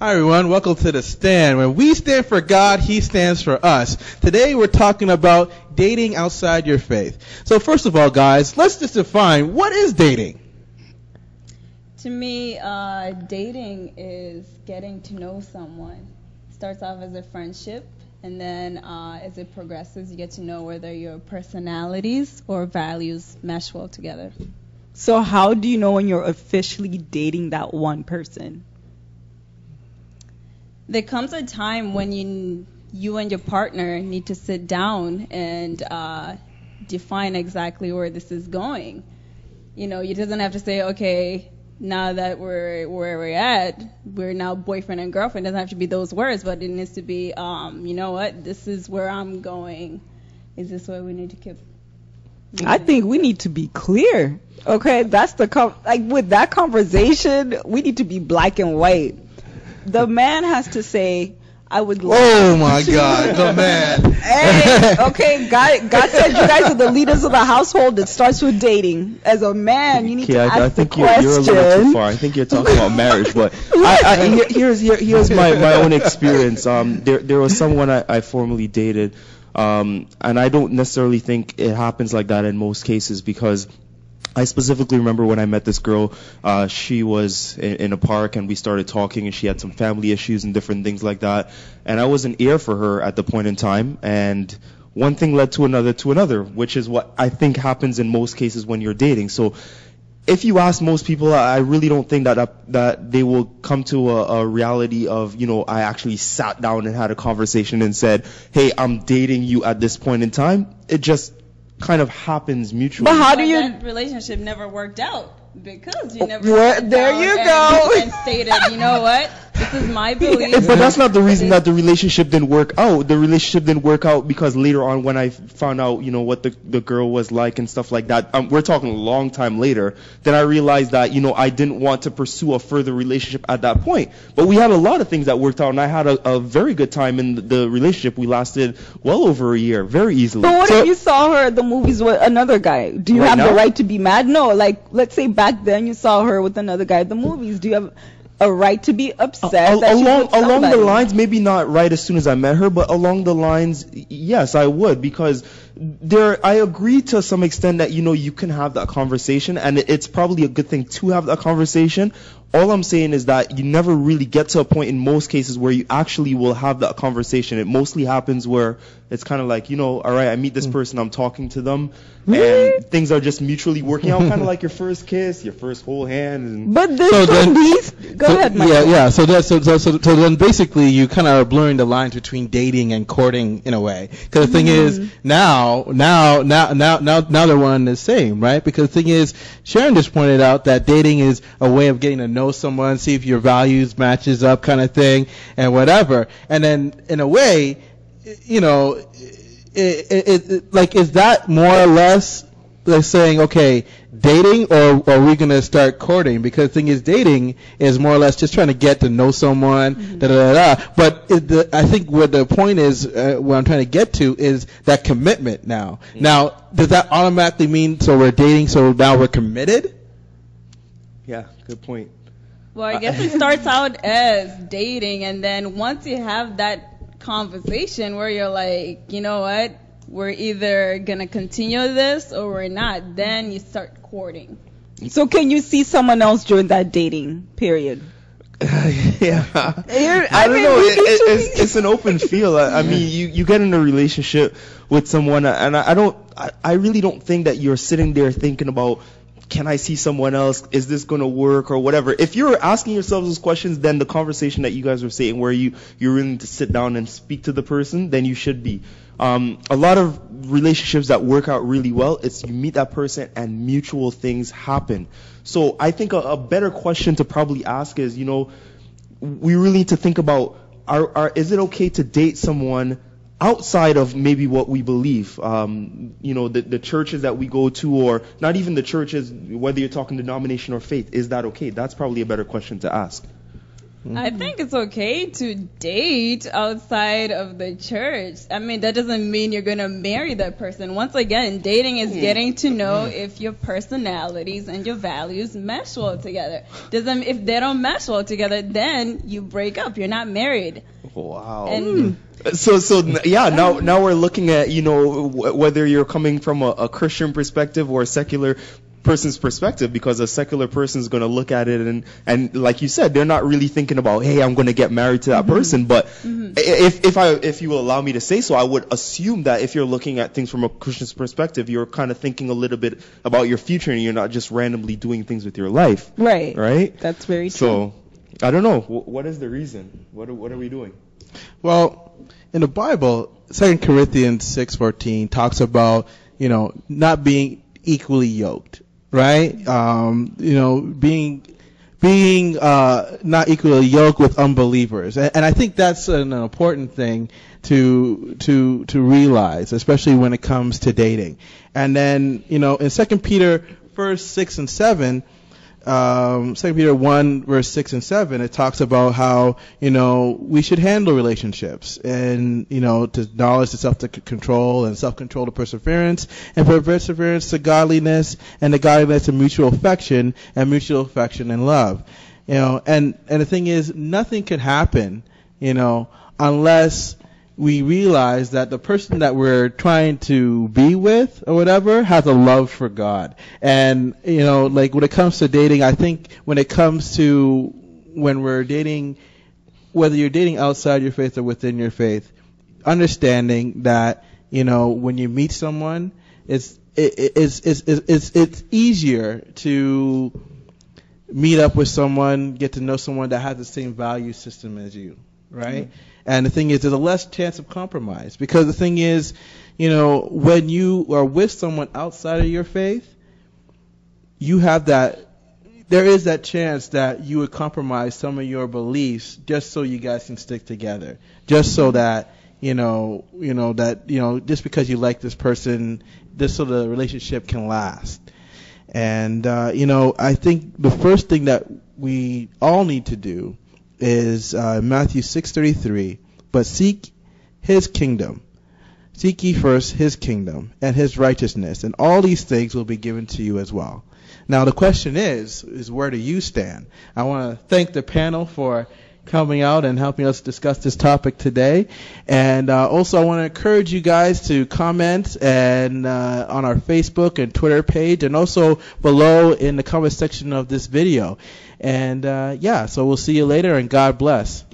Hi everyone, welcome to The Stand. When we stand for God, He stands for us. Today we're talking about dating outside your faith. So first of all, guys, let's just define, what is dating? To me, dating is getting to know someone. It starts off as a friendship, and then as it progresses, you get to know whether your personalities or values mesh well together. So how do you know when you're officially dating that one person? There comes a time when you and your partner need to sit down and define exactly where this is going. You know, you doesn't have to say, okay, now that we're where we're at, we're now boyfriend and girlfriend. It doesn't have to be those words, but it needs to be, you know what, this is where I'm going. Is this where we need to keep? I think we need to be clear. Okay, that's with that conversation, we need to be black and white. The man has to say, I would like Oh my God, the man. Hey, okay, God said you guys are the leaders of the household. It starts with dating. As a man, you need to ask the question. I think you're a little too far. I think you're talking about marriage, but here's my own experience. There was someone I formerly dated, and I don't necessarily think it happens like that in most cases, because I specifically remember when I met this girl, she was in a park and we started talking, and she had some family issues and different things like that. And I was an ear for her at the point in time, and one thing led to another, which is what I think happens in most cases when you're dating. So if you ask most people, I really don't think that they will come to a reality of, you know, I actually sat down and had a conversation and said, hey, I'm dating you at this point in time. It just kind of happens mutually. But how do you? That relationship never worked out because you never. There you go. And stated, you know what? This is my belief. But that's not the reason that the relationship didn't work out. The relationship didn't work out because later on, when I found out, you know, what the girl was like and stuff like that, we're talking a long time later, then I realized that, you know, I didn't want to pursue a further relationship at that point. But we had a lot of things that worked out, and I had a very good time in the relationship. We lasted well over a year, very easily. But what if you saw her at the movies with another guy? Do you have the right to be mad? No, like, let's say back then you saw her with another guy at the movies. Do you have a right to be upset along the lines, maybe not right as soon as I met her, but along the lines, yes, I would, because I agree to some extent that, you know, you can have that conversation, and it's probably a good thing to have that conversation. All I'm saying is that you never really get to a point in most cases where you actually will have that conversation. It mostly happens where it's kind of like, you know, all right, I meet this person, I'm talking to them, and things are just mutually working out, kind of like your first kiss, your first whole hand. But go ahead, Michael. Yeah. So then basically you kind of are blurring the lines between dating and courting in a way. Because the thing is, now they're one and the same, right? Because the thing is, Sharon just pointed out that dating is a way of getting to know someone, see if your values matches up, kind of thing, and whatever. And then in a way, you know, like, is that more or less like saying, okay, dating, or are we going to start courting? Because the thing is, dating is more or less just trying to get to know someone, But I think what the point is, what I'm trying to get to is that commitment now. Now, does that automatically mean, so we're dating, so now we're committed? Yeah, good point. Well, I guess it starts out as dating, and then once you have that conversation where you're like, you know what, we're either gonna continue this or we're not, then you start courting. So can you see someone else during that dating period? Yeah, I don't know. It's an open field. I mean, you get in a relationship with someone, and I really don't think that you're sitting there thinking about, can I see someone else? Is this going to work or whatever? If you're asking yourselves those questions, then the conversation that you guys were saying, where you're willing to sit down and speak to the person, then you should be. A lot of relationships that work out really well, it's you meet that person and mutual things happen. So I think a better question to probably ask is, you know, we really need to think about, is it okay to date someone outside of maybe what we believe, you know, the churches that we go to, or not even the churches, whether you're talking denomination or faith, is that okay? That's probably a better question to ask. I think it's okay to date outside of the church. I mean, that doesn't mean you're going to marry that person. Once again, dating is getting to know if your personalities and your values mesh well together. If they don't mesh well together, then you break up. You're not married. Wow. And now we're looking at, whether you're coming from a Christian perspective or a secular person's perspective, because a secular person is going to look at it and like you said, they're not really thinking about, hey, I'm going to get married to that person. But if you will allow me to say so, I would assume that if you're looking at things from a Christian's perspective, you're kind of thinking a little bit about your future and you're not just randomly doing things with your life. Right? That's very true. So, I don't know. What is the reason? What are we doing? Well, in the Bible, 2 Corinthians 6:14 talks about, not being equally yoked. Right? Being not equally yoked with unbelievers. And I think that's an important thing to realize, especially when it comes to dating. And then, in 2 Peter 6 and 7, 2 Peter 1 verse 6 and 7, it talks about how, we should handle relationships and, to knowledge to self-control and self-control to perseverance, and perseverance to godliness, and the godliness to mutual affection, and mutual affection and love. And the thing is, nothing can happen, unless we realize that the person that we're trying to be with or whatever has a love for God. And, like when it comes to dating, I think when it comes to when we're dating, whether you're dating outside your faith or within your faith, understanding that, when you meet someone, it's easier to meet up with someone, get to know someone that has the same value system as you, right? Mm-hmm. And the thing is, there's a less chance of compromise, because the thing is, when you are with someone outside of your faith, there is that chance that you would compromise some of your beliefs just so you guys can stick together, just so that, just because you like this person, just so the relationship can last. And, I think the first thing that we all need to do is Matthew 6:33, but seek his kingdom. Seek ye first his kingdom and his righteousness, and all these things will be given to you as well. Now the question is where do you stand? I want to thank the panel for coming out and helping us discuss this topic today. And also I want to encourage you guys to comment and on our Facebook and Twitter page, and also below in the comment section of this video. And so we'll see you later, and God bless.